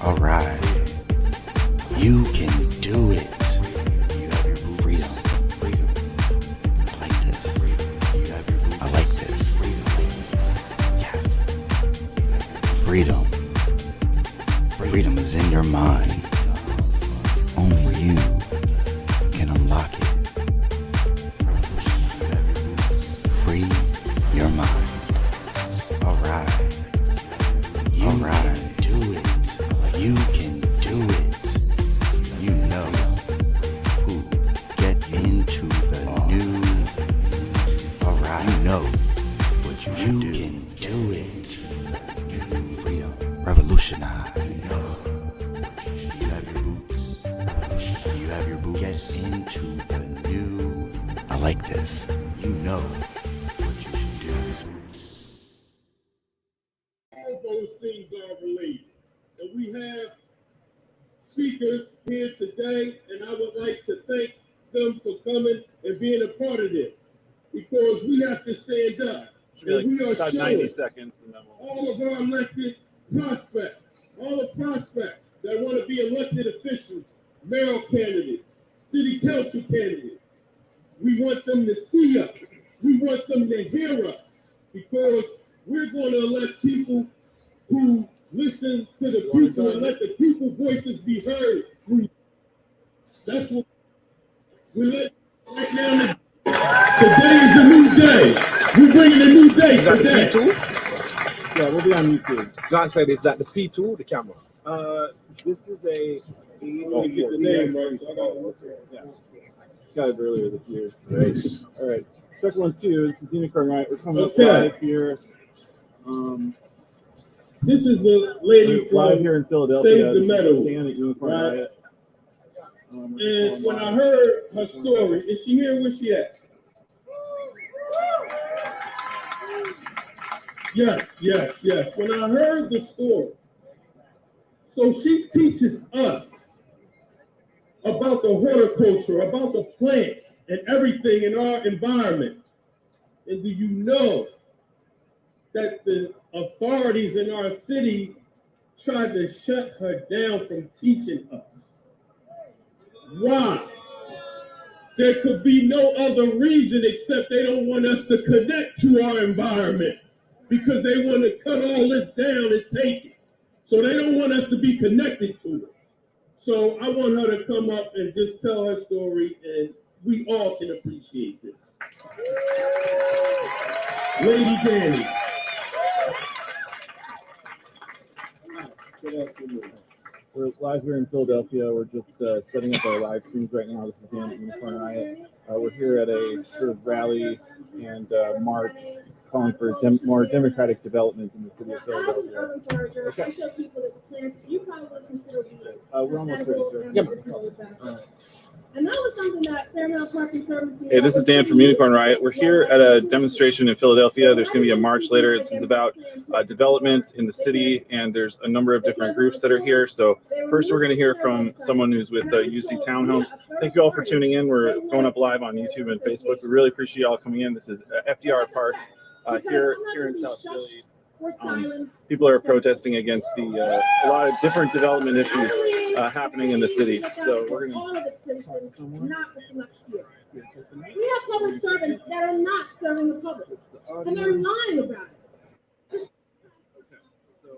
All right. You can do it. You have your freedom. Freedom. I like this. You have your I like this. Yes. Freedom. Freedom is in your mind. Only you can unlock it. Free your mind. All right. You can do it. You can do it. You know who get into the new. All right. You know what you should do. You can do it. Freedom. Revolutionize. You know. You have your boots. You have your boots. Get into the new. I like this. You know what you should do. All those things are related. And we have speakers here today, and I would like to thank them for coming and being a part of this, because we have to stand up. And we are about 90 seconds, and then all of our elected prospects, all the prospects that want to be elected officials, mayoral candidates, city council candidates. We want them to see us. We want them to hear us, because we're going to elect people who listen to the people and let the people's voices be heard. That's what we let right now. Today is a new day. We're bringing a new day today. yeah, we'll be on YouTube. John said, is that the P2, the camera? This is a. Oh, get the name right. Yeah. Got it earlier this year. Nice. All right. Check 1, 2. This is Unicorn Riot. We're coming up live here. This is a lady live here in Philadelphia. Save the Meadows. Stand at Unicorn Riot. And when I heard her story, is she here? Where's she at? Yes. When I heard the story, so she teaches us about the horticulture, about the plants and everything in our environment. And do you know that the authorities in our city tried to shut her down from teaching us? Why? There could be no other reason except they don't want us to connect to our environment, because they want to cut all this down and take it. So they don't want us to be connected to it. So I want her to come up and just tell her story, and we all can appreciate this. Lady Danny. We're live here in Philadelphia. We're just setting up our live streams right now. This is Dan at Unicorn Riot. We're here at a sort of rally and march calling for more democratic development in the city of Philadelphia. Okay. We're almost ready, sir. Yep. And that was something that Fairmount Park Conservancy. Hey, this is Dan from Unicorn Riot. We're here at a demonstration in Philadelphia. There's going to be a march later. This is about development in the city, and there's a number of different groups that are here. So first, we're going to hear from someone who's with UC Townhomes. Thank you all for tuning in. We're going up live on YouTube and Facebook. We really appreciate you all coming in. This is FDR Park here in South Philly. People are protesting against a lot of different development issues happening in the city. So we're going to talk to someone. We have public servants that are not serving the public, and they're lying about it. Okay. So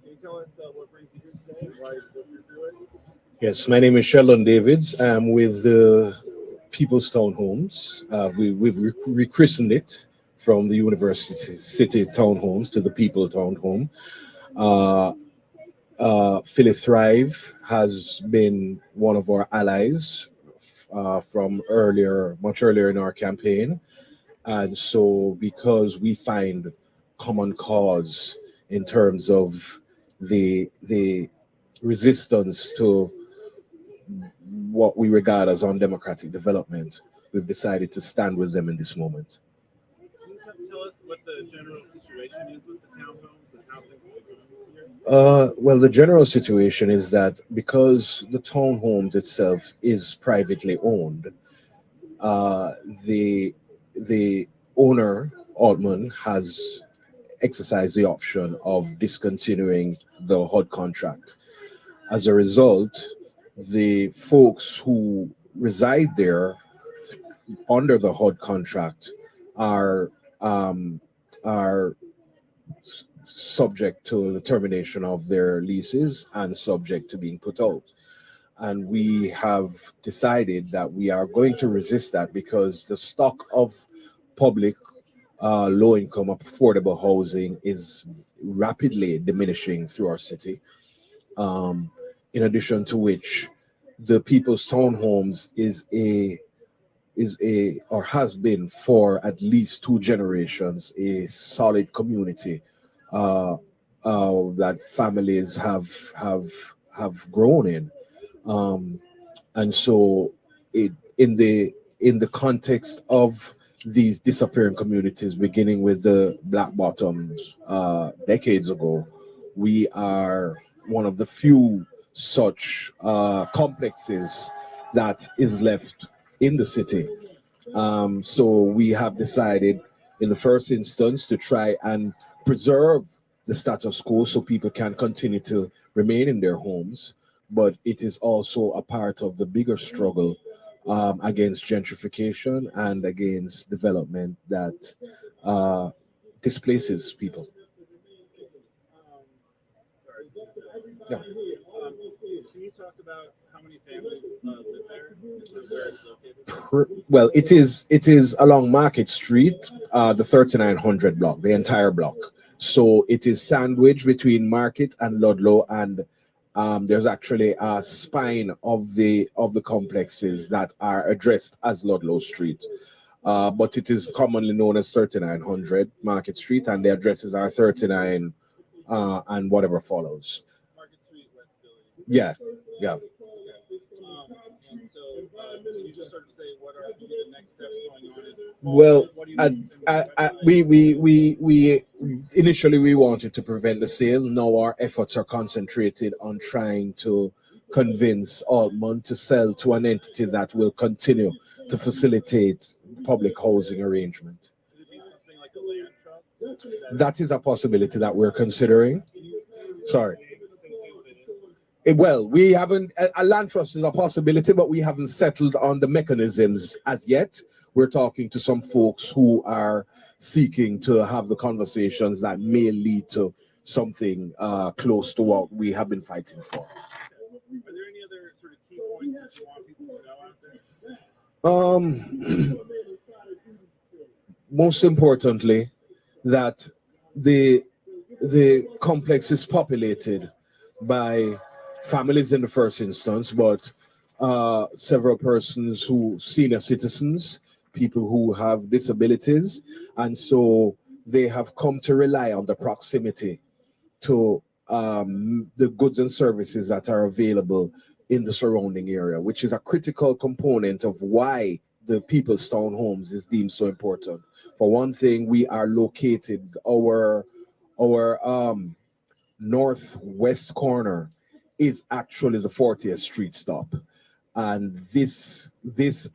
can you tell us what brings you here today and why you're doing it? Yes, my name is Sheldon Davids. I'm with the People's Townhomes. We've rechristened it from the University City Townhomes to the People Townhome. Philly Thrive has been one of our allies from much earlier in our campaign. And so because we find common cause in terms of the resistance to what we regard as undemocratic development, we've decided to stand with them in this moment. Can you tell us what the general situation is with the townhomes and how things are going this year? Well, the general situation is that because the townhomes itself is privately owned, the owner, Altman, has exercised the option of discontinuing the HUD contract. As a result, the folks who reside there under the HUD contract are um, are subject to the termination of their leases and subject to being put out. And we have decided that we are going to resist that because the stock of public low income affordable housing is rapidly diminishing through our city. Um, in addition to which, the People's Townhomes is a or has been for at least two generations a solid community uh, that families have grown in, um, and so it in the context of these disappearing communities, beginning with the Black Bottoms decades ago, we are one of the few such complexes that is left in the city. So we have decided, in the first instance, to try and preserve the status quo so people can continue to remain in their homes. But it is also a part of the bigger struggle against gentrification and against development that displaces people. Yeah. Can you talk about how many families live there and where it's located? Well, it is along Market Street, the 3900 block, the entire block. So it is sandwiched between Market and Ludlow, and there's actually a spine of the complexes that are addressed as Ludlow Street. But it is commonly known as 3900 Market Street, and the addresses are 39 and whatever follows. Market Street, West Philly. Yeah, yeah. And so, can you just sort of say what are the next steps going on? Well, What do you need from the website? we initially we wanted to prevent the sale. Now our efforts are concentrated on trying to convince Altman to sell to an entity that will continue to facilitate public housing arrangement. Could it be something like a land trust? That is a possibility that we're considering. Sorry. Say what it is. Well, we haven't, a land trust is a possibility, but we haven't settled on the mechanisms as yet. We're talking to some folks who are seeking to have the conversations that may lead to something close to what we have been fighting for. Are there any other sort of key points that you want people to know out there? Most importantly, that the complex is populated by families in the first instance, but several persons who senior citizens, people who have disabilities, and so they have come to rely on the proximity to the goods and services that are available in the surrounding area, which is a critical component of why the People's Townhomes is deemed so important. For one thing, we are located, our northwest corner is actually the 40th Street stop. And this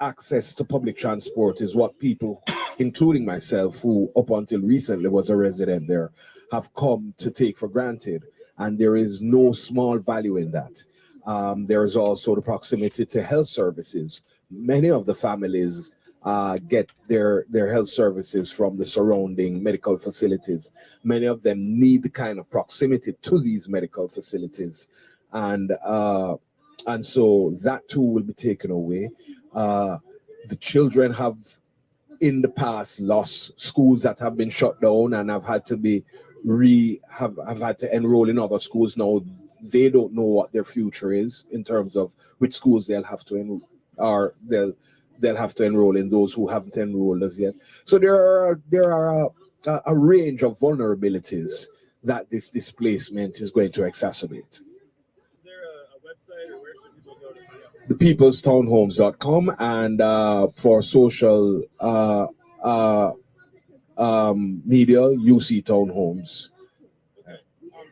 access to public transport is what people, including myself, who up until recently was a resident there, have come to take for granted. And there is no small value in that. There is also the proximity to health services. Many of the families get their health services from the surrounding medical facilities. Many of them need the kind of proximity to these medical facilities. And so that too will be taken away. The children have in the past lost schools that have been shut down and have had to be have had to enroll in other schools. Now they don't know what their future is in terms of which schools they'll have to enroll, or they'll have to enroll in, those who haven't enrolled as yet. So there are a range of vulnerabilities that this displacement is going to exacerbate. Is there a website, or where should people go to find out? thepeoplestownhomes.com, and for social media, UC Townhomes. Okay.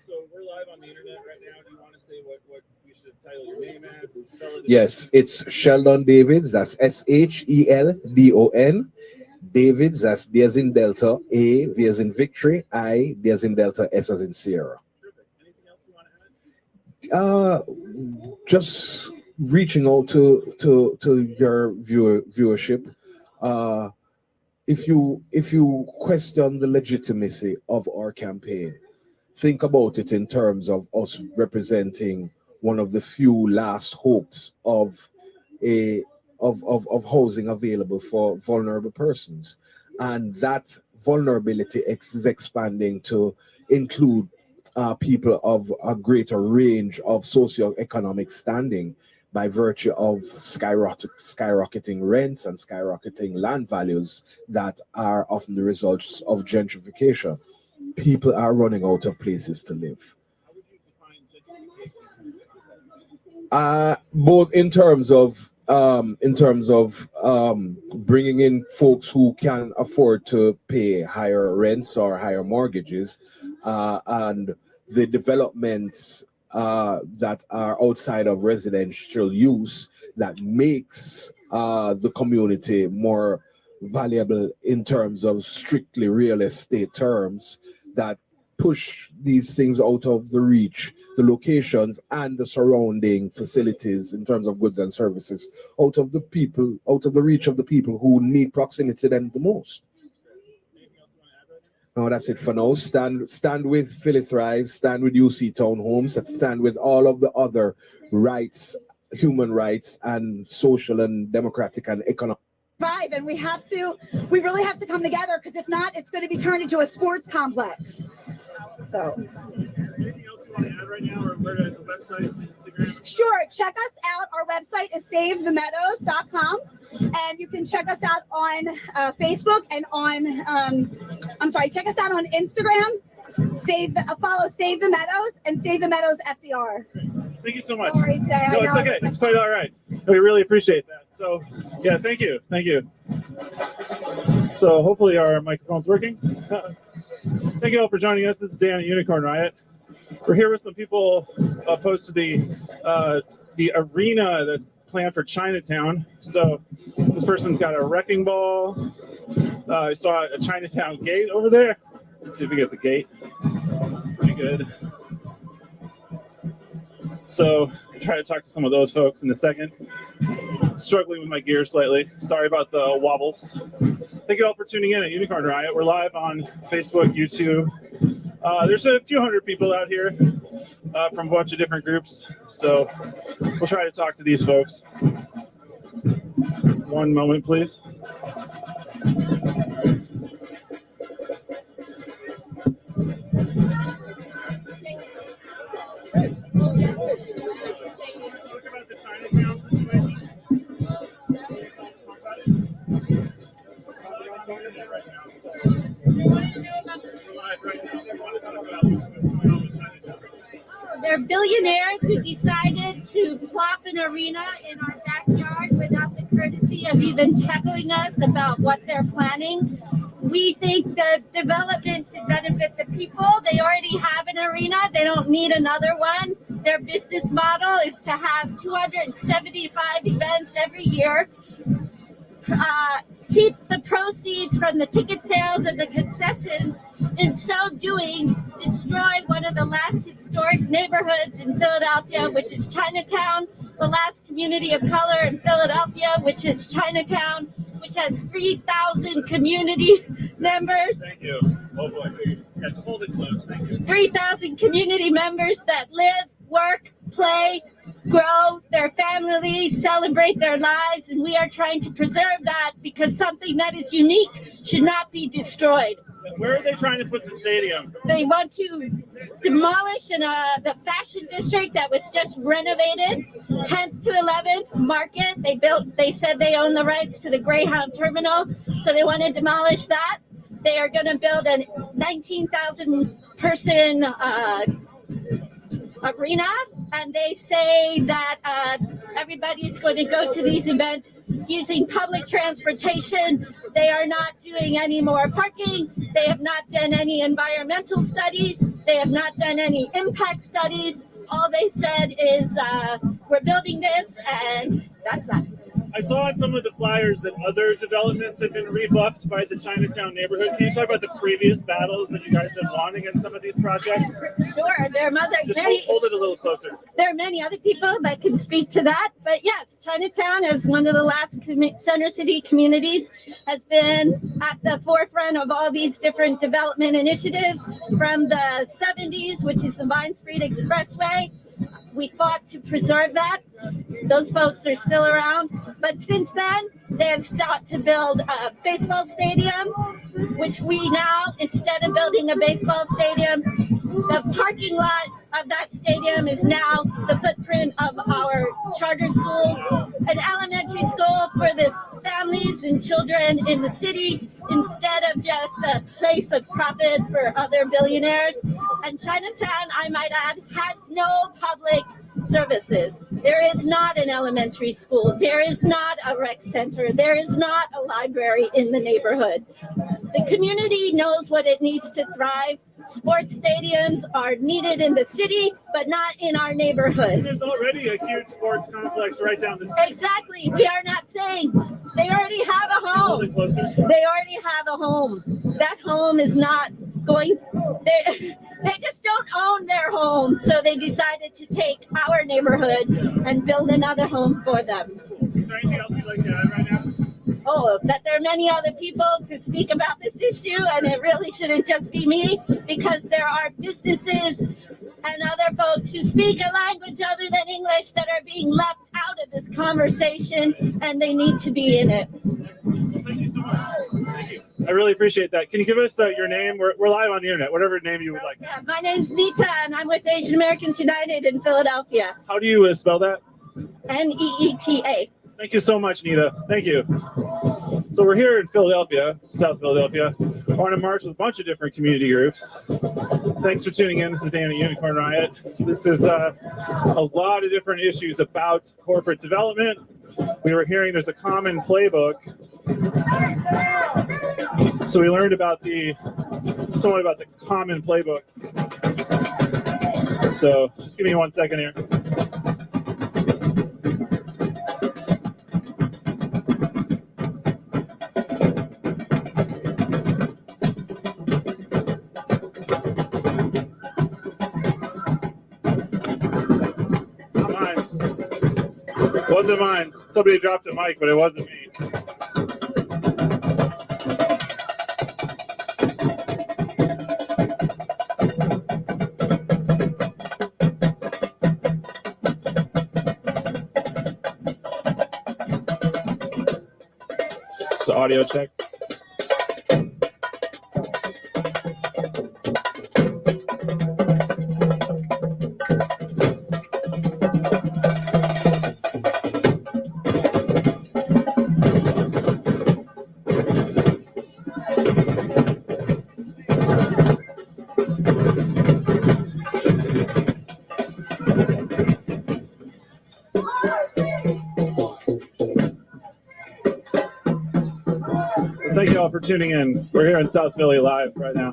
So we're live on the internet right now. Do you want to say what we should title your name as and spell it? Yes, it's Sheldon Davids. That's SheldonDavids. Davids, that's D as in Delta, A, V as in Victory, I, D as in Delta, S as in Sierra. Anything else you want to add? Just reaching out to your viewership. If you question the legitimacy of our campaign, think about it in terms of us representing one of the few last hopes of housing available for vulnerable persons, and that vulnerability is expanding to include people of a greater range of socioeconomic standing by virtue of skyrocketing rents and skyrocketing land values that are often the results of gentrification. People are running out of places to live. Both in terms of bringing in folks who can afford to pay higher rents or higher mortgages, and the developments that are outside of residential use that makes the community more valuable in terms of strictly real estate terms, that push these things out of the reach, the locations and the surrounding facilities in terms of goods and services, out of the reach of the people who need proximity to them the most. No, that's it for now. Stand with Philly Thrive, stand with UC Townhomes, and stand with all of the other rights, human rights, and social and democratic and economic. And we really have to come together, because if not, it's going to be turned into a sports complex. So. Anything else you want to add right now, or where the website, Instagram? Sure. Check us out. Our website is savethemeadows.com, and you can check us out on Facebook and check us out on Instagram. Follow Save the Meadows and Save the Meadows FDR. Thank you so much. Sorry, today. No, it's okay. It's quite all right. We really appreciate that. So, yeah, thank you. So hopefully our microphone's working. Thank you all for joining us. This is Dan at Unicorn Riot. We're here with some people opposed to the arena that's planned for Chinatown. So this person's got a wrecking ball. I saw a Chinatown gate over there. Let's see if we get the gate. It's pretty good. So I'll try to talk to some of those folks in a second. Struggling with my gear slightly. Sorry about the wobbles. Thank you all for tuning in at Unicorn Riot. We're live on Facebook, YouTube. There's a few hundred people out here from a bunch of different groups. So we'll try to talk to these folks. One moment, please. About the Chinatown situation. They're billionaires who decided to plop an arena in our backyard without the courtesy of even telling us about what they're planning. We think the development should benefit the people. They already have an arena. They don't need another one. Their business model is to have 275 events every year. Keep the proceeds from the ticket sales and the concessions. In so doing, destroy one of the last historic neighborhoods in Philadelphia, which is Chinatown, the last community of color in Philadelphia, which is Chinatown, which has 3,000 community members. Thank you. Oh boy. Yeah, just hold it close. Thank you. 3,000 community members that live, work, play, grow their families, celebrate their lives, and we are trying to preserve that, because something that is unique should not be destroyed. Where are they trying to put the stadium? They want to demolish the fashion district that was just renovated, 10th to 11th Market. They said they own the rights to the Greyhound terminal, so they want to demolish that. They are going to build a 19,000 person arena, and they say that everybody is going to go to these events using public transportation. They are not doing any more parking. They have not done any environmental studies. They have not done any impact studies. All they said is, we're building this, and that's that. I saw on some of the flyers that other developments have been rebuffed by the Chinatown neighborhood. Can you talk about the previous battles that you guys have won against some of these projects? Sure, there are Just many. hold it a little closer. There are many other people that can speak to that, but yes, Chinatown, as one of the last center city communities, has been at the forefront of all these different development initiatives from the 70s, which is the Vine Street Expressway. We fought to preserve that. Those folks are still around. But since then, they have sought to build a baseball stadium, which we now, instead of building a baseball stadium, the parking lot of that stadium is now the footprint of our charter school, an elementary school for the families and children in the city, instead of just a place of profit for other billionaires. And Chinatown, I might add, has no public services. There is not an elementary school. There is not a rec center. There is not a library in the neighborhood. The community knows what it needs to thrive. Sports stadiums are needed in the city, but not in our neighborhood. There's already a huge sports complex right down the street. Exactly. We are not saying they already have a home. They already have a home. That home is not going, they just don't own their home. So they decided to take our neighborhood and build another home for them. Is there anything else you'd like to add right now? Oh, that there are many other people to speak about this issue, and it really shouldn't just be me, because there are businesses and other folks who speak a language other than English that are being left out of this conversation, and they need to be in it. Thank you so much. Thank you. I really appreciate that. Can you give us your name? We're live on the internet, whatever name you would like. Yeah, my name's Nita, and I'm with Asian Americans United in Philadelphia. How do you spell that? NEETA. Thank you so much, Nita. Thank you. So we're here in Philadelphia, South Philadelphia. We're on a march with a bunch of different community groups. Thanks for tuning in. This is Dan at Unicorn Riot. This is a lot of different issues about corporate development. We were hearing there's a common playbook. So we learned about somewhat about the common playbook. So just give me 1 second here. Wasn't mine. Somebody dropped a mic, but it wasn't me. So audio check. Thank you all for tuning in. We're here in South Philly live right now.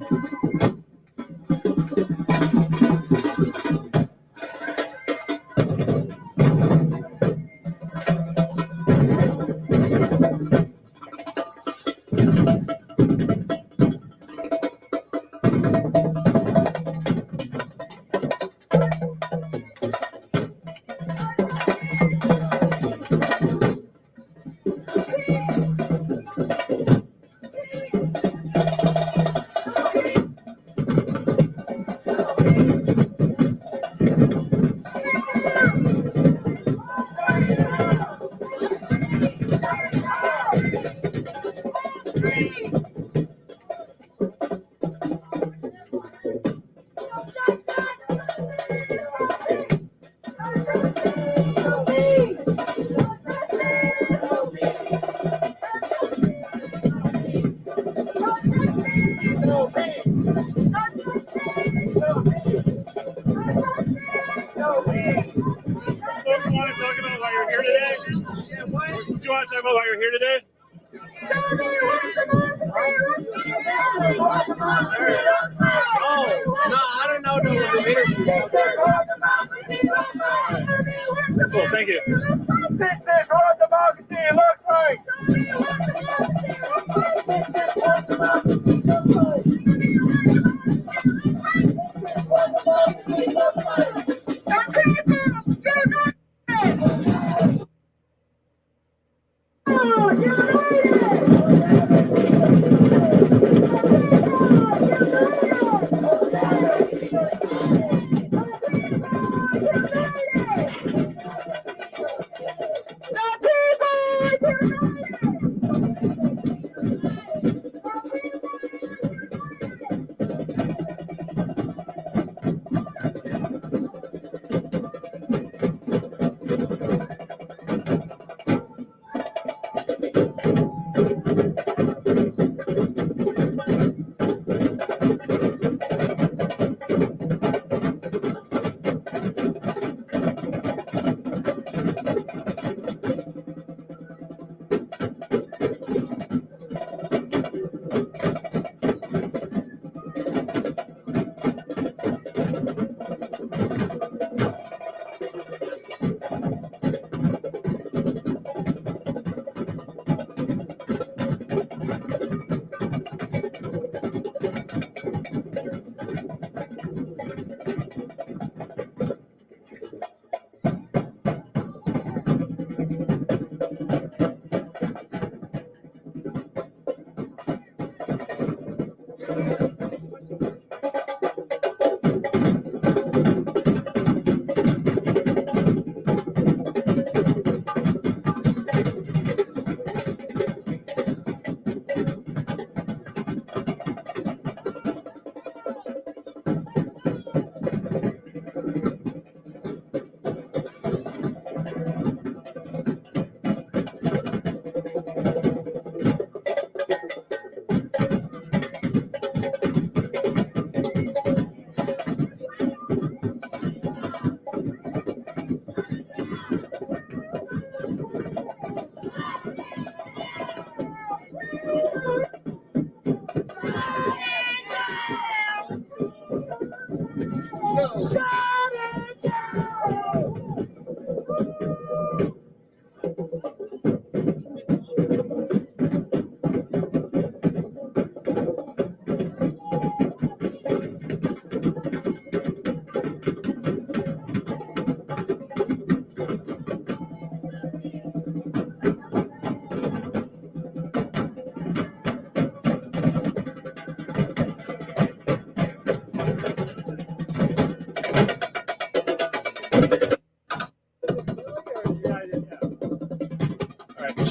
This is our democracy.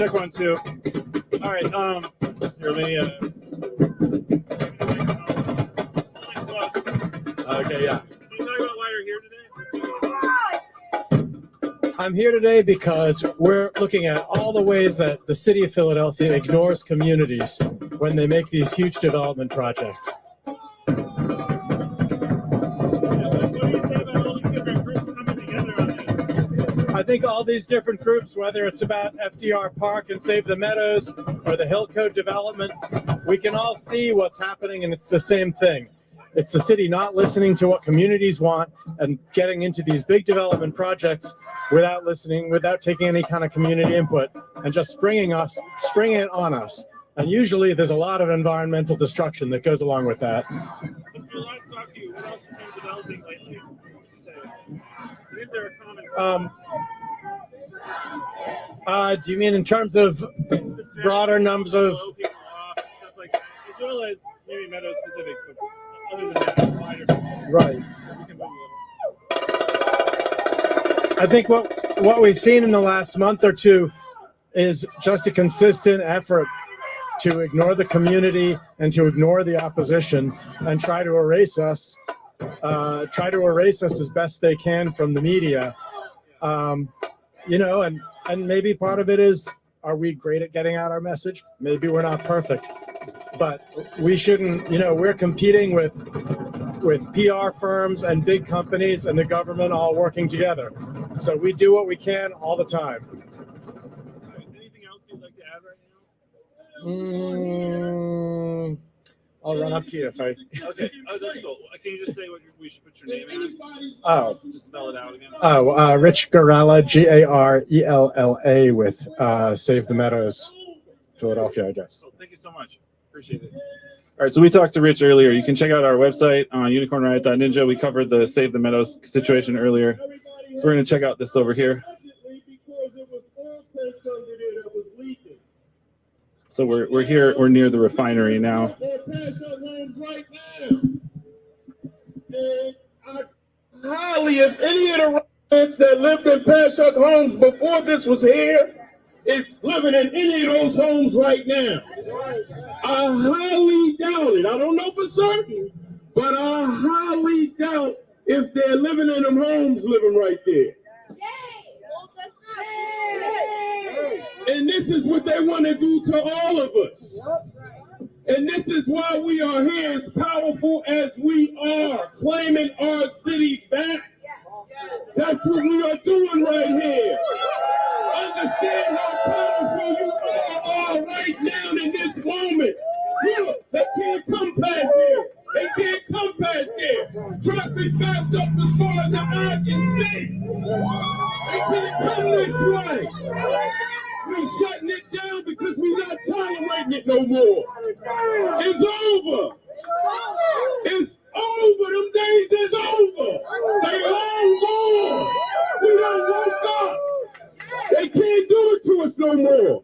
check 1, 2. All right. Here, let me. Okay, yeah. Can you talk about why you're here today? I'm here today because we're looking at all the ways that the city of Philadelphia ignores communities when they make these huge development projects. What do you say about all these different groups coming together on this? I think all these different groups, whether it's about FDR Park and Save the Meadows or the Hill Code development, we can all see what's happening, and it's the same thing. It's the city not listening to what communities want and getting into these big development projects without listening, without taking any kind of community input, and just springing it on us. And usually there's a lot of environmental destruction that goes along with that. So for the last talk to you, what else has been developing lately? Is there a common? Do you mean in terms of broader numbers of? Blow people off and stuff like that, as well as maybe Meadow specific, but other than that, wider. Right. We can move a little. I think what we've seen in the last month or two is just a consistent effort to ignore the community and to ignore the opposition and try to erase us as best they can from the media. And maybe part of it is, are we great at getting out our message? Maybe we're not perfect, but we shouldn't, we're competing with PR firms and big companies and the government all working together. So we do what we can all the time. Anything else you'd like to add right now? I'll run up to you if I. Okay. Oh, that's cool. Can you just say what we should put your name in? Oh. Just spell it out again. Rich Garella, Garella with Save the Meadows, Philadelphia, I guess. Oh, thank you so much. Appreciate it. All right, so we talked to Rich earlier. You can check out our website on unicornriot.ninja. We covered the Save the Meadows situation earlier. So we're going to check out this over here. So we're here, we're near the refinery now. And I highly, if any of the residents that lived in Pashock homes before this was here is living in any of those homes right now. I highly doubt it. I don't know for certain, but I highly doubt if they're living in them homes living right there. And this is what they want to do to all of us. And this is why we are here, as powerful as we are, claiming our city back. That's what we are doing right here. Understand how powerful you are right now in this moment. Look, they can't come past here. They can't come past here. Traffic backed up as far as the eye can see. They can't come this way. We're shutting it down because we're not tolerating it no more. It's over. It's over. Them days is over. They long gone. We done woke up. They can't do it to us no more.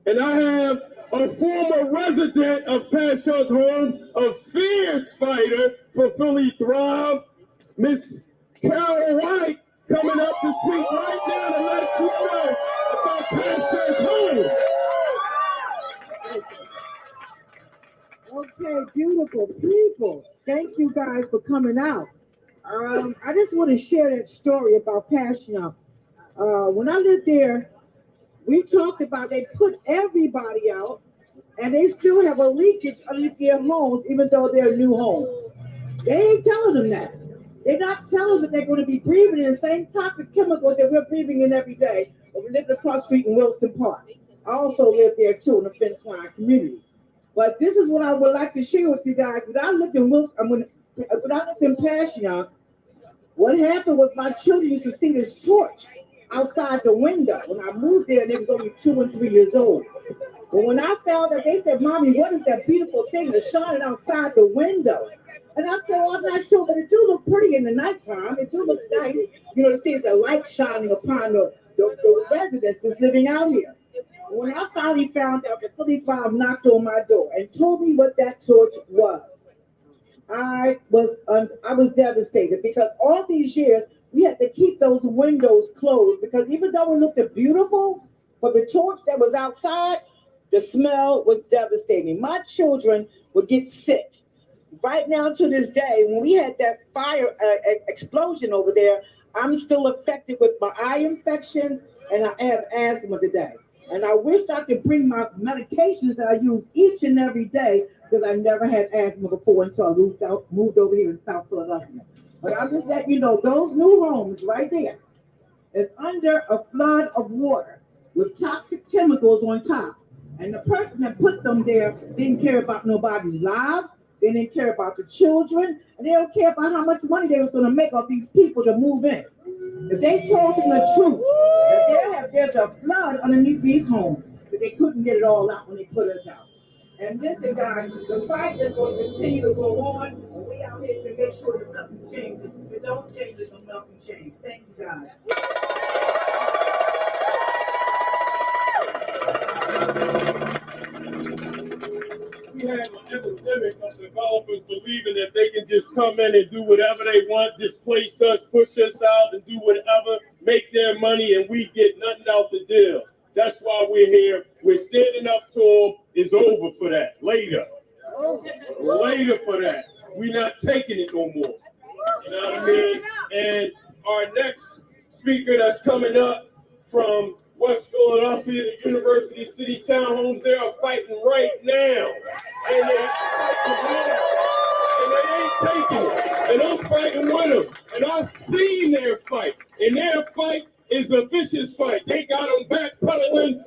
And I have a former resident of Pashock Homes, a fierce fighter for Philly Thrive, Miss Carol White, coming up to speak right now to let you know about Pashock Homes. Okay, beautiful people. Thank you guys for coming out. I just want to share that story about Pashock. When I lived there, we talked about they put everybody out, and they still have a leakage underneath their homes, even though they're new homes. They ain't telling them that. They're not telling them that they're going to be breathing in the same toxic chemicals that we're breathing in every day. But we live across the street in Wilson Park. I also live there too in the fence line community. But this is what I would like to share with you guys. When I lived in Pashock, what happened was my children used to see this torch outside the window when I moved there, and they was only 2 and 3 years old. But when I found that, they said, "Mommy, what is that beautiful thing that's shining outside the window?" And I said, "Well, I'm not sure, but it do look pretty in the nighttime. It do look nice, to see it's a light shining upon the residents that's living out here." When I finally found out, the Philly Thrive knocked on my door and told me what that torch was, I was devastated, because all these years we had to keep those windows closed because even though it looked beautiful, but the torch that was outside, the smell was devastating. My children would get sick. Right now to this day, when we had that fire explosion over there, I'm still affected with my eye infections and I have asthma today. And I wish I could bring my medications that I use each and every day because I never had asthma before until I moved over here in South Philadelphia. But I'm just letting you know, those new homes right there is under a flood of water with toxic chemicals on top. And the person that put them there didn't care about nobody's lives. They didn't care about the children. And they don't care about how much money they was going to make off these people to move in. If they told them the truth, there's a flood underneath these homes, but they couldn't get it all out when they put us out. And listen, guys, the fight is going to continue to go on, and we out here to make sure that something changes. If it don't change, there's nothing change. Thank you, guys. We have an epidemic of developers believing that they can just come in and do whatever they want, displace us, push us out, and do whatever, make their money, and we get nothing out the deal. That's why we're here. We're standing up to them. It's over for that. Later for that. We're not taking it no more. You know what I mean? And our next speaker that's coming up from West Philadelphia, the University City Townhomes, they are fighting right now. And they ain't taking it. And I'm fighting with them. And I've seen their fight. And their fight is a vicious fight. They got them backpedaling.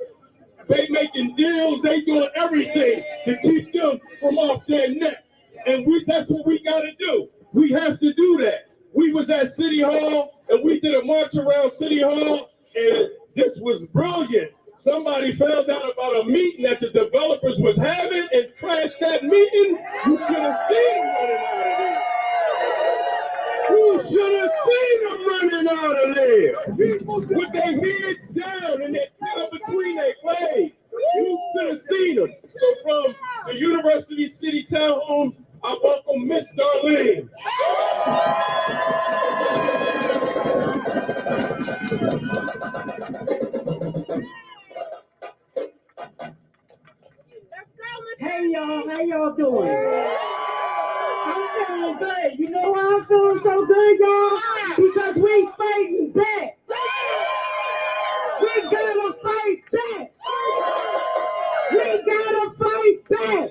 They making deals. They doing everything to keep them from off their neck. And that's what we got to do. We have to do that. We was at City Hall, and we did a march around City Hall, and this was brilliant. Somebody found out about a meeting that the developers was having and crashed that meeting. You should have seen them running out of there. You should have seen them running out of there. With their heads down and their tail between their legs. You should have seen them. So from the University City Townhomes, I welcome Miss Darlene. Hey y'all, how y'all doing? I'm feeling good. You know why I'm feeling so good, y'all? Because we fighting back. We gotta fight back. We gotta fight back.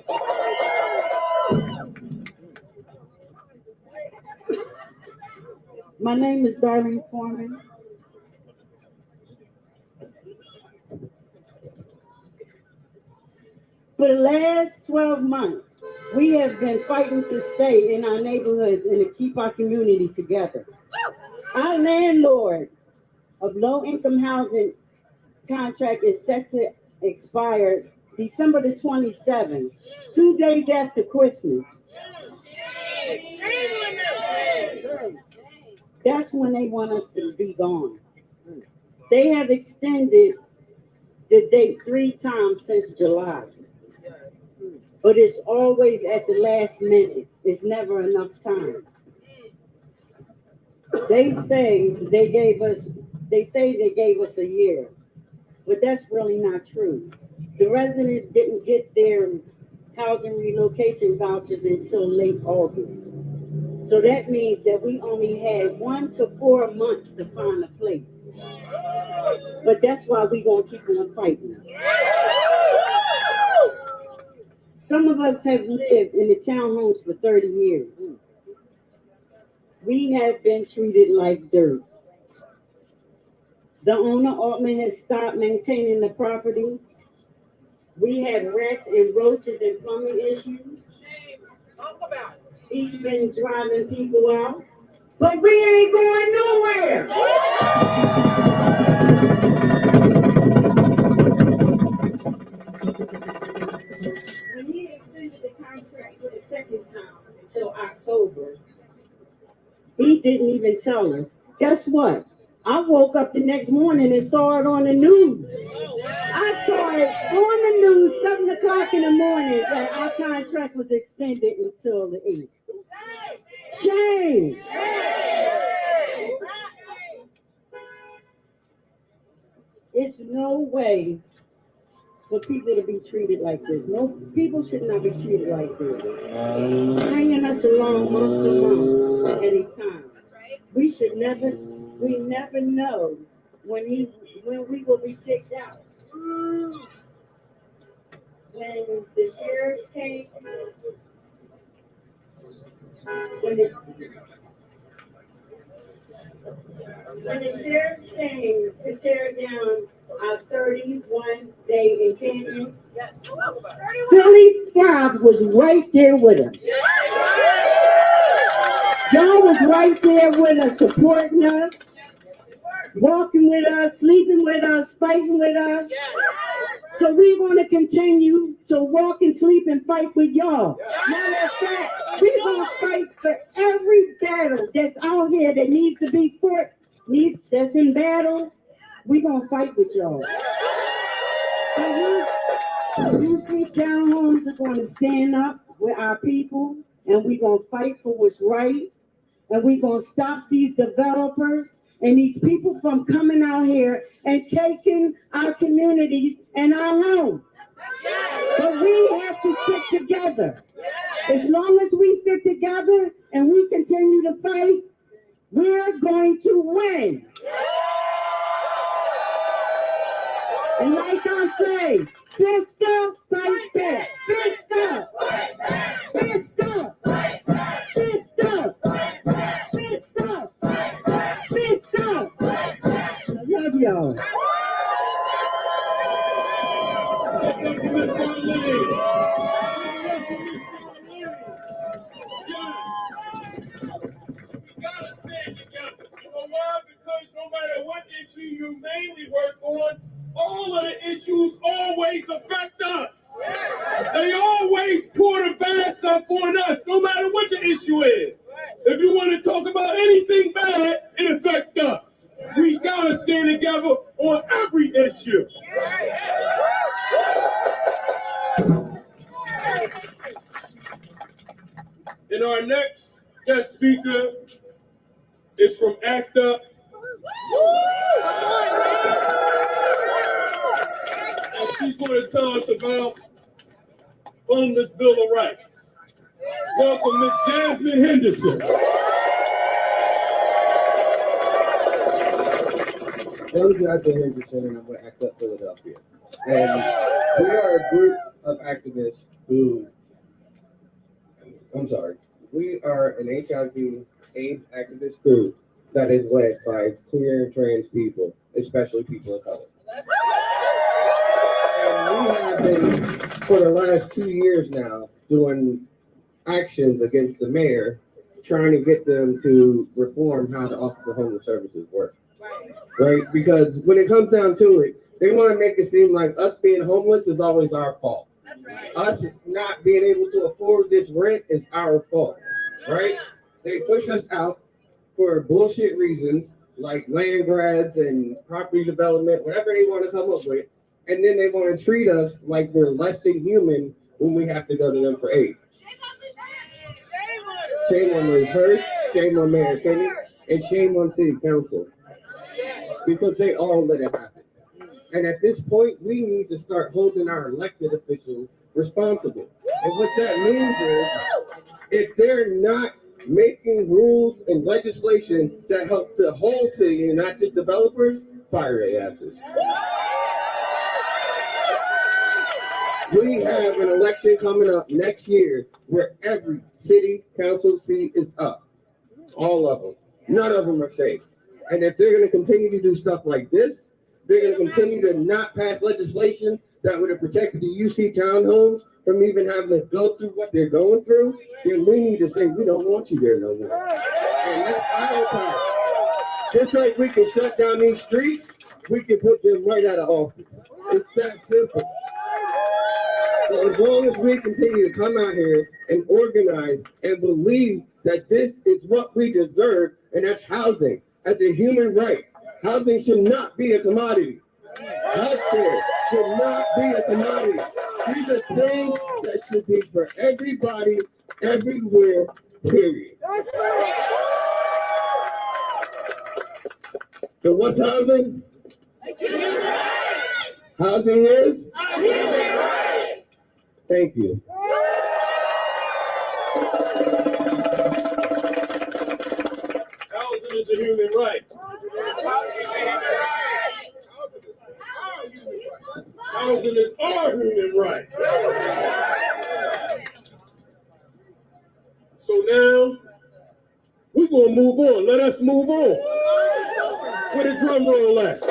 My name is Darlene Foreman. For the last 12 months, we have been fighting to stay in our neighborhoods and to keep our community together. Our landlord of low-income housing contract is set to expire December the 27th, 2 days after Christmas. That's when they want us to be gone. They have extended the date 3 times since July. But it's always at the last minute. It's never enough time. They say they gave us a year, but that's really not true. The residents didn't get their housing relocation vouchers until late August. So that means that we only had 1 to 4 months to find a place. But that's why we're gonna keep on fighting. Some of us have lived in the townhomes for 30 years. We have been treated like dirt. The owner, Altman, has stopped maintaining the property. We have rats and roaches and plumbing issues. He's been driving people out. But we ain't going nowhere. When he extended the contract for the second time until October, he didn't even tell us. Guess what? I woke up the next morning and saw it on the news. I saw it on the news, 7 o'clock in the morning, that our contract was extended until the 8th. Shame. no way for people to be treated like this. No, people should not be treated like this. Hanging us around month to month at a time. We should never, we never know when we will be kicked out. When the sheriffs came, when the sheriffs came to tear down our 31-day encampment, Philly 5 was right there with us. Y'all was right there with us, supporting us, walking with us, sleeping with us, fighting with us. So we're going to continue to walk and sleep and fight with y'all. Matter of fact, we're going to fight for every battle that's out here that needs to be fought, that's in battle. We're going to fight with y'all. You see, townhomes are going to stand up with our people, and we're going to fight for what's right, and we're going to stop these developers and these people from coming out here and taking our communities and our homes. But we have to stick together. As long as we stick together and we continue to fight, we're going to win. And like I say, fist up, fight back. Fist up, fist up, fist up, fist up, fist up. I love y'all. Gotta stand together. You know why? Because no matter what issue you mainly work on, all of the issues always affect us. They always pour the bad stuff on us, no matter what the issue is. If you want to talk about anything bad, it affects us. We gotta stand together on every issue. And our next guest speaker is from ACT UP. And she's going to tell us about Homeless Bill of Rights. Welcome, Ms. Jasmine Henderson. I'm Jasmine Henderson, and I'm with ACT UP Philadelphia. And we are a group of activists who, we are an HIV/AIDS activist group that is led by queer and trans people, especially people of color. And we have been, for the last 2 years now, doing actions against the mayor, trying to get them to reform how the Office of Homeless Services works. Right? Because when it comes down to it, they want to make it seem like us being homeless is always our fault. Us not being able to afford this rent is our fault, right? They push us out for bullshit reasons like land grabs and property development, whatever they want to come up with, and then they want to treat us like we're less than human when we have to go to them for aid. Shame on Ms. Hurst, shame on Mayor Kenny, and shame on City Council, because they all let it happen. And at this point, we need to start holding our elected officials responsible. And what that means is, if they're not making rules and legislation that help the whole city and not just developers, fire their asses. We have an election coming up next year where every city council seat is up. All of them. None of them are safe. And if they're going to continue to do stuff like this, they're going to continue to not pass legislation that would have protected the UC townhomes from even having to go through what they're going through, then we need to say, we don't want you there no more. And that's our time. Just like we can shut down these streets, we can put them right out of office. It's that simple. So as long as we continue to come out here and organize and believe that this is what we deserve, and that's housing as a human right. Housing should not be a commodity. Healthcare should not be a commodity. These are things that should be for everybody, everywhere, period. So what's housing? Housing is? Thank you. Housing is a human right. Housing is our human right. So now, we're going to move on. Let us move on. Where the drum roll at?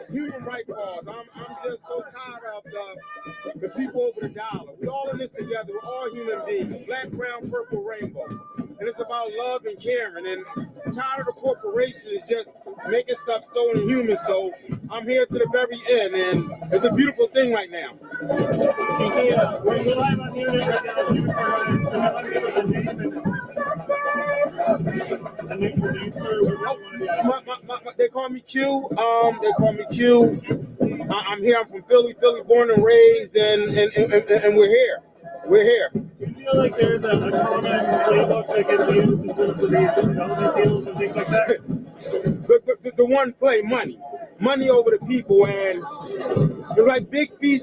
Human rights cause. I'm just so tired of the people over the dollar. We all in this together. We're all human beings. Black, brown, purple, rainbow. And it's about love and caring. And I'm tired of the corporations just making stuff so inhuman. So I'm here to the very end, and it's a beautiful thing right now. You see, we're live on the internet right now. They call me Q. They call me Q. I'm here. I'm from Philly, born and raised, and we're here. We're here. Do you feel like there's a common playbook that gets used in terms of these development deals and things like that? The one play, money over the people, and it's like big fish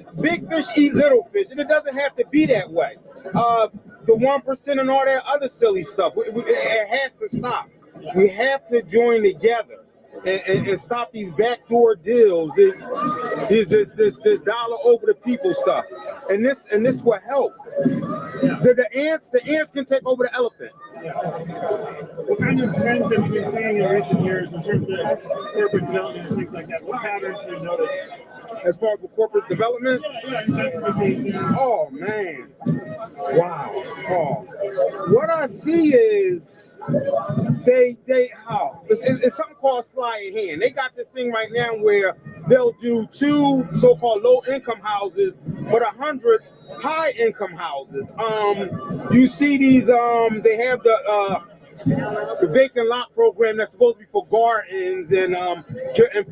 eat little fish, and it doesn't have to be that way. The 1% and all that other silly stuff, it has to stop. We have to join together and stop these backdoor deals, this dollar over the people stuff, and this will help. The ants can take over the elephant. What kind of trends have you been seeing in recent years in terms of corporate development and things like that? What patterns do you notice? As far as corporate development? Yeah, gentrification. Oh, man. Wow. Oh. What I see is it's something called sleight of hand. They got this thing right now where they'll do 2 so-called low-income houses, but 100 high-income houses. You see these, they have the vacant lot program that's supposed to be for gardens and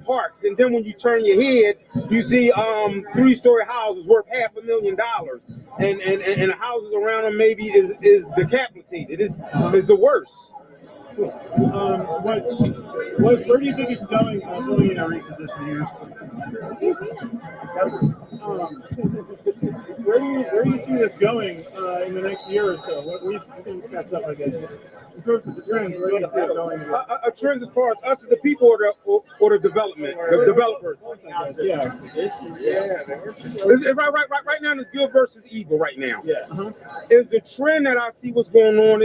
parks, and then when you turn your head, you see 3-story houses worth $500,000, and the houses around them maybe is decapitated. It's the worst. Where do you think it's going? Billionaire reposition here. Where do you see this going in the next year or so? What we can catch up, I guess. In terms of the trends, where do you see it going? A trend as far as us as the people or the development, the developers. Yeah. Right now, it's good versus evil. Right now, Yeah. It's a trend that I see what's going on.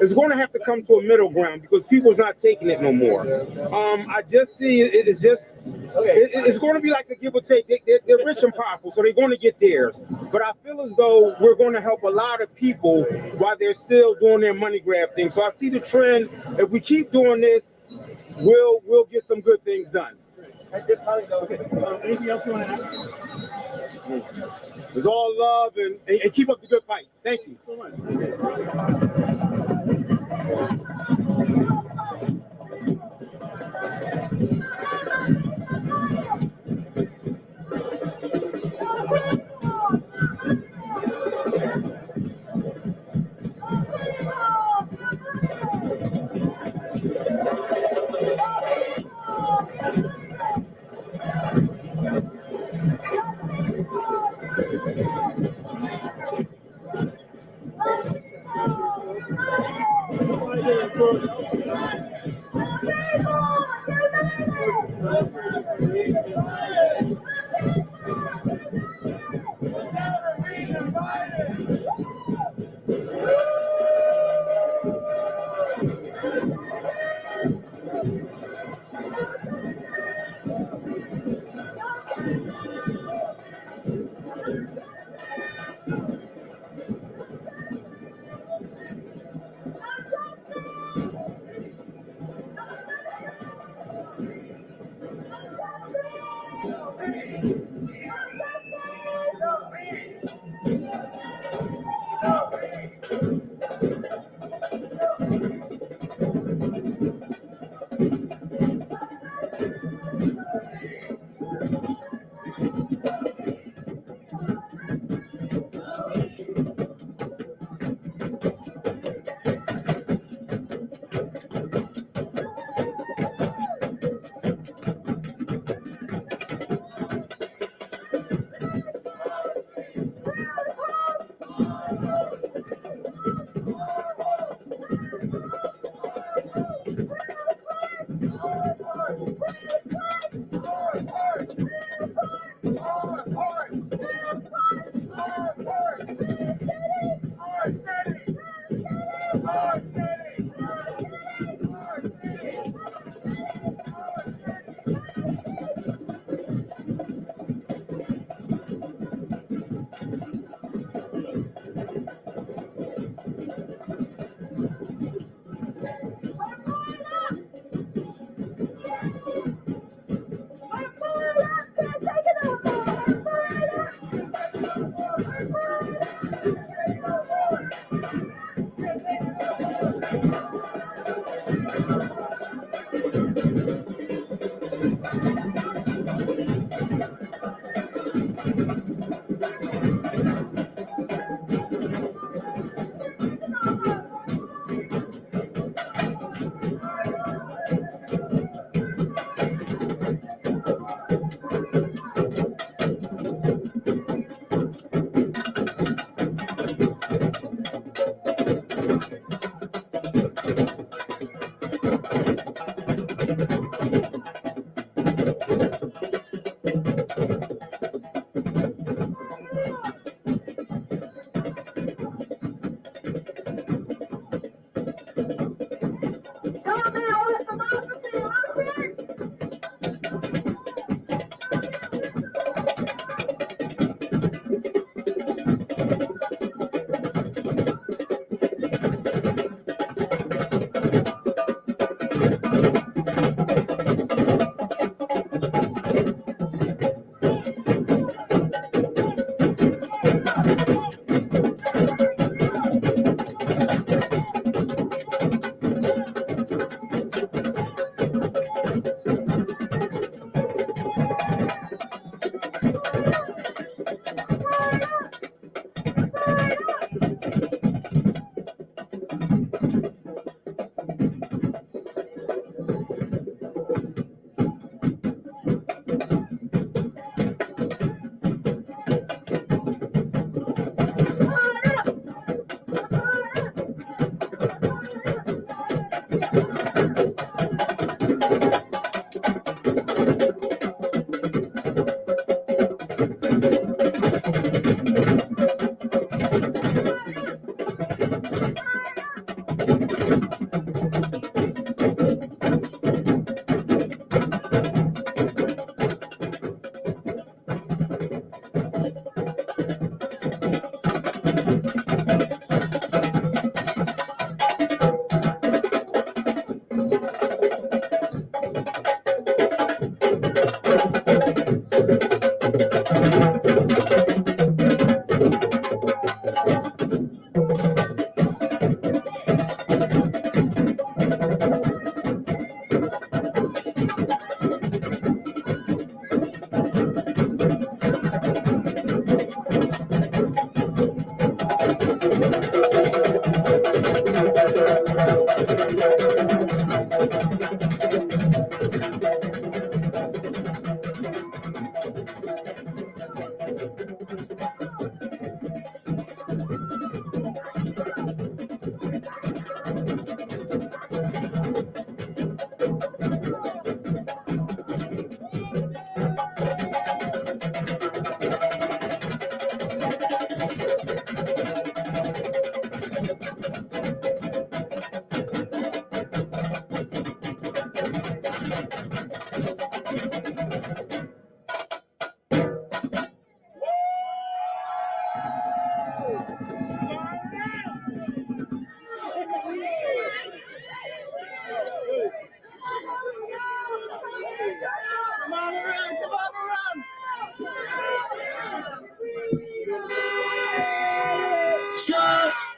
It's going to have to come to a middle ground because people's not taking it no more. I just see it's going to be like a give or take. They're rich and powerful, so they're going to get theirs. But I feel as though we're going to help a lot of people while they're still doing their money grab thing. So I see the trend. If we keep doing this, we'll get some good things done. Anything else you want to add? It's all love and keep up the good fight. Thank you so much.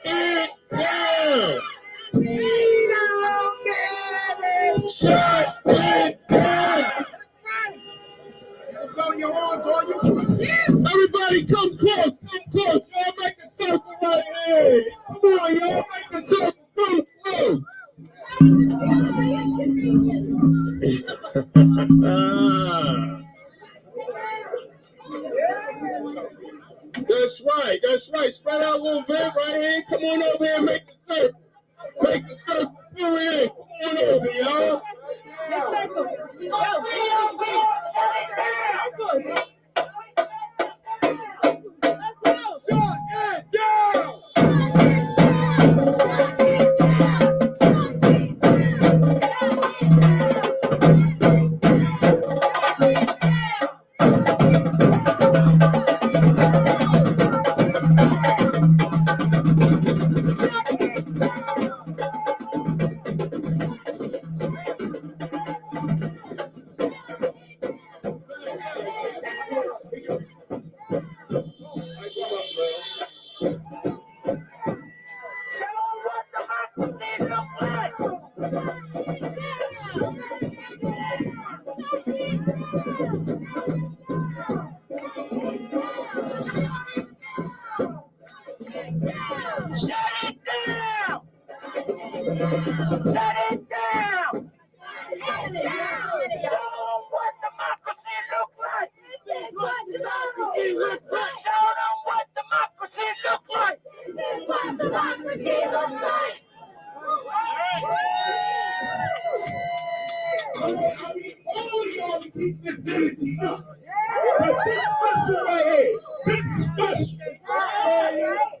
it down. We don't get it. Shut it down. Blow your horns on you. Everybody come close, come close. Y'all make a circle right here. Come on, y'all make a circle. Come through. That's right, that's right. Spread out a little bit right here. Come on over here and make a circle. Make a circle through it. Come on over, y'all.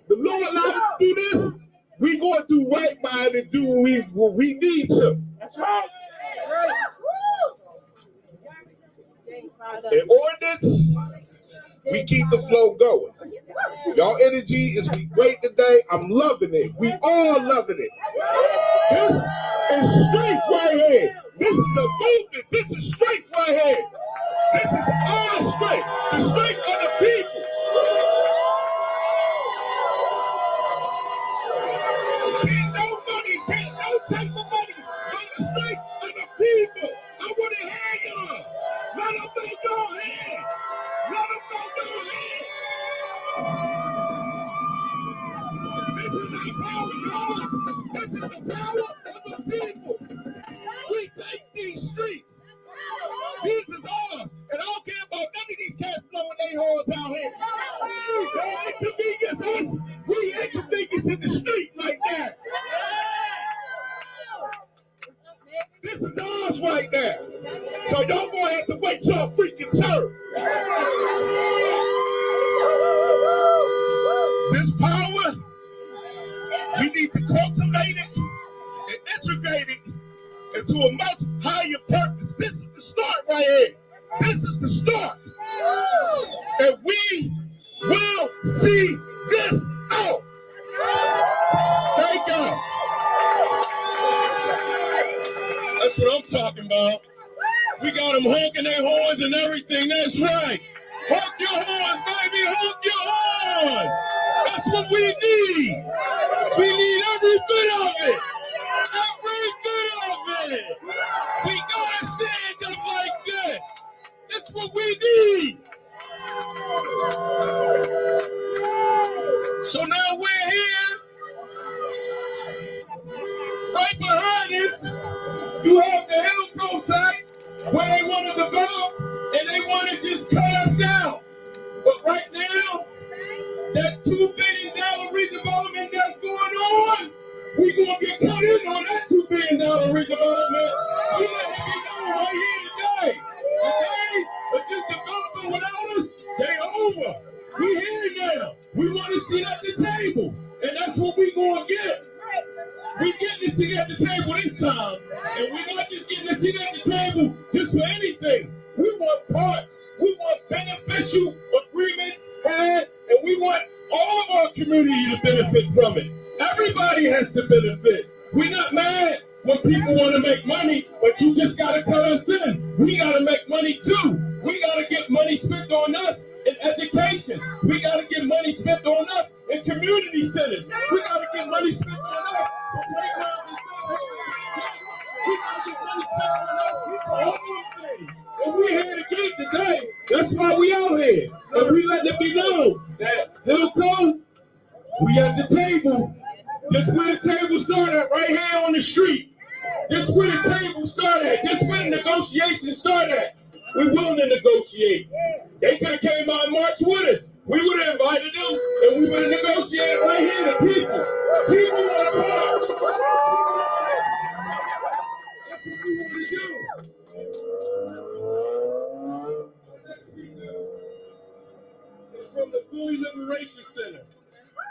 The Lord allowed us to do this. We going to do right by it and do what we need to. That's right. In ordinance, we keep the flow going. Y'all energy is great today. I'm loving it. We all loving it. This is strength right here. This is a movement. This is strength right here. This is our strength. The strength of the people. Can't no money, can't no type of money. By the strength of the people. I want to hear y'all. Let them know your hand. Let them know your hand. This is our power, y'all. This is the power of the people. We take these streets. These is ours. And I don't care about none of these cats blowing their horns out here. They inconvenience us. We inconvenience in the street like that. This is ours right now. So y'all gonna have to wait your freaking turn. This power, we need to cultivate it and integrate it into a much higher purpose. This is the start right here. This is the start. And we will see this out. Thank God. That's what I'm talking about. We got them honking their horns and everything. That's right. Honk your horns, baby. Honk your horns. That's what we need. We need every bit of it. Every bit of it. We gotta stand up like this. That's what we need. So now we're here. Right behind us, you have the Hillco site where they want to develop and they want to just cut us out. But right now, that $2 billion redevelopment that's going on, we're going to get cut in on that $2 billion redevelopment. We let it be known right here today. The days of just developing without us, they over. We here now. We want to sit at the table. And that's what we're going to get. We getting to sit at the table this time. And we're not just getting to sit at the table just for anything. We want parts. We want beneficial agreements had. And we want all of our community to benefit from it. Everybody has to benefit. We're not mad. when people want to make money, but you just got to cut us in. We got to make money too. We got to get money spent on us in education. We got to get money spent on us in community centers. We got to get money spent on us for playgrounds and stuff. We got to get money spent on us for all these things. And we're here to get it today. That's why we out here. And we let it be known that Hilco, we at the table. Just where the table started, right here on the street. This where the table started. This where the negotiations started. We willing to negotiate. They could have came out and marched with us. We would have invited them, and we would have negotiated right here. The people. People want to march. That's what we want to do. Next speaker is from the Philly Liberation Center.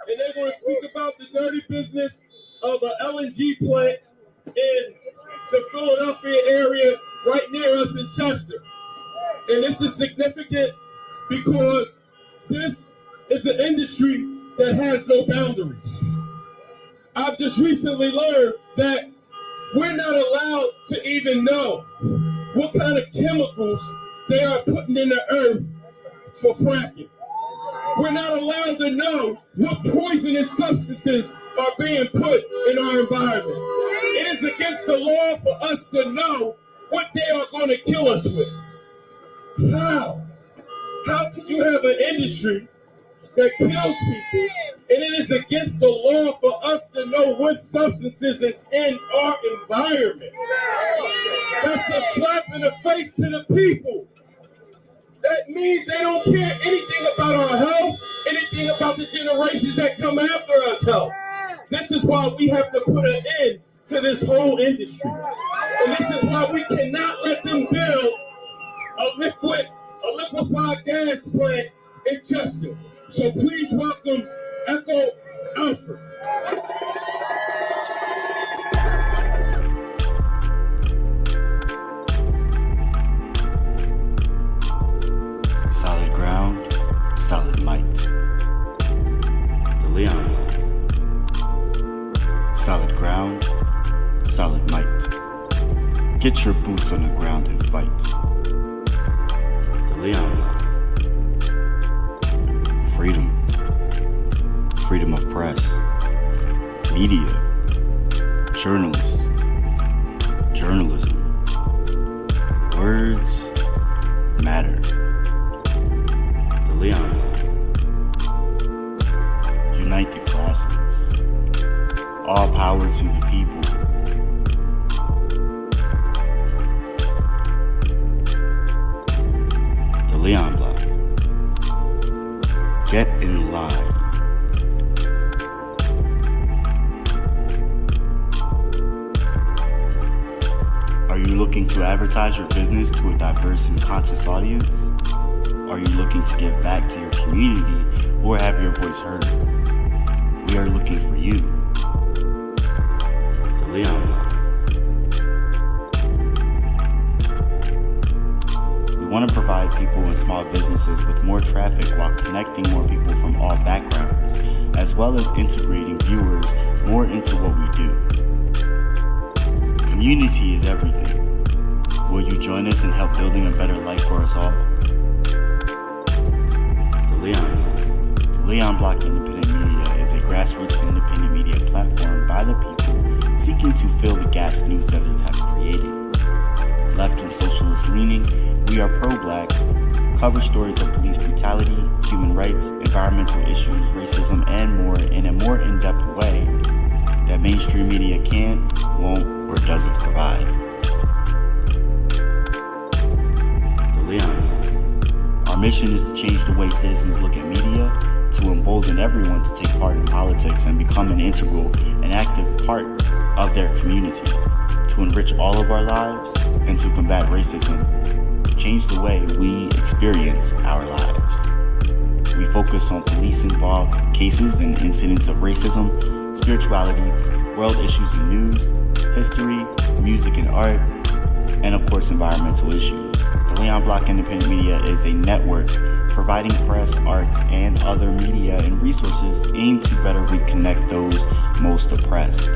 And they're going to speak about the dirty business of an LNG plant in the Philadelphia area right near us in Chester. And this is significant because this is an industry that has no boundaries. I've just recently learned that we're not allowed to even know what kind of chemicals they are putting in the earth for fracking. We're not allowed to know what poisonous substances are being put in our environment. It is against the law for us to know what they are going to kill us with. How? How could you have an industry that kills people and it is against the law for us to know what substances is in our environment? That's a slap in the face to the people. That means they don't care anything about our health, anything about the generations that come after us health. This is why we have to put an end to this whole industry. And this is why we cannot let them build a liquefied gas plant in Chester. So please welcome Echo Alfred. Solid ground, solid might. The Leon Block. Solid ground, solid might. Get your boots on the ground and fight. The Leon Block. Freedom. Freedom of press. Media. Journalists. Journalism. Words matter. Leon Block. Unite the classes. All power to the people. The Leon Block. Get in line. Are you looking to advertise your business to a diverse and conscious audience? Are you looking to give back to your community or have your voice heard? We are looking for you. The Leon Block. We want to provide people and small businesses with more traffic while connecting more people from all backgrounds, as well as integrating viewers more into what we do. Community is everything. Will you join us in help building a better life for us all? The Leon Block Independent Media is a grassroots independent media platform by the people seeking to fill the gaps news deserts have created. Left and socialist leaning, we are pro-black, cover stories of police brutality, human rights, environmental issues, racism, and more in a more in-depth way that mainstream media can't, won't, or doesn't provide. The Leon Block. Our mission is to change the way citizens look at media, to embolden everyone to take part in politics and become an integral and active part of their community, to enrich all of our lives, and to combat racism, to change the way we experience our lives. We focus on police-involved cases and incidents of racism, spirituality, world issues and news, history, music and art, and of course environmental issues. The Leon Block Independent Media is a network providing press, arts, and other media and resources aimed to better reconnect those most oppressed.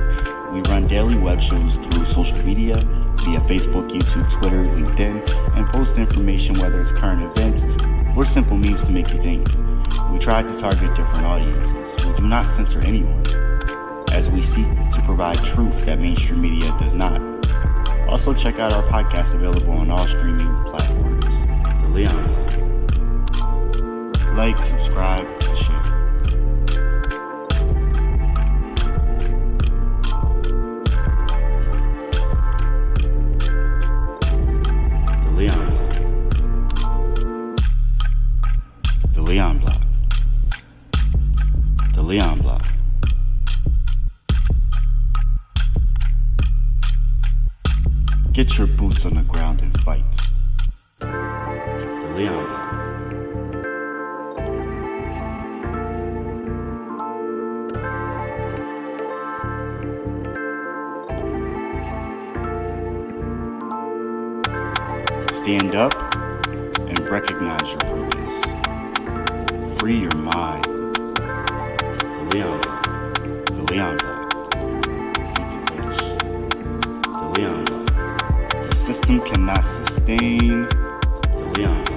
We run daily web shows through social media, via Facebook, YouTube, Twitter, LinkedIn, and post information whether it's current events or simple memes to make you think. We try to target different audiences. We do not censor anyone, as we seek to provide truth that mainstream media does not. Also, check out our podcast available on all streaming platforms. The Leon Blog. Like, subscribe, and share. The Leon Blog. The Leon Blog. The Leon Blog. Get your boots on the ground and fight. The Leon Blog. Stand up and recognize your purpose. Free your mind. The Leon Blog. The Leon Blog. Keep it rich. The Leon Blog. The system cannot sustain. The Leon Blog.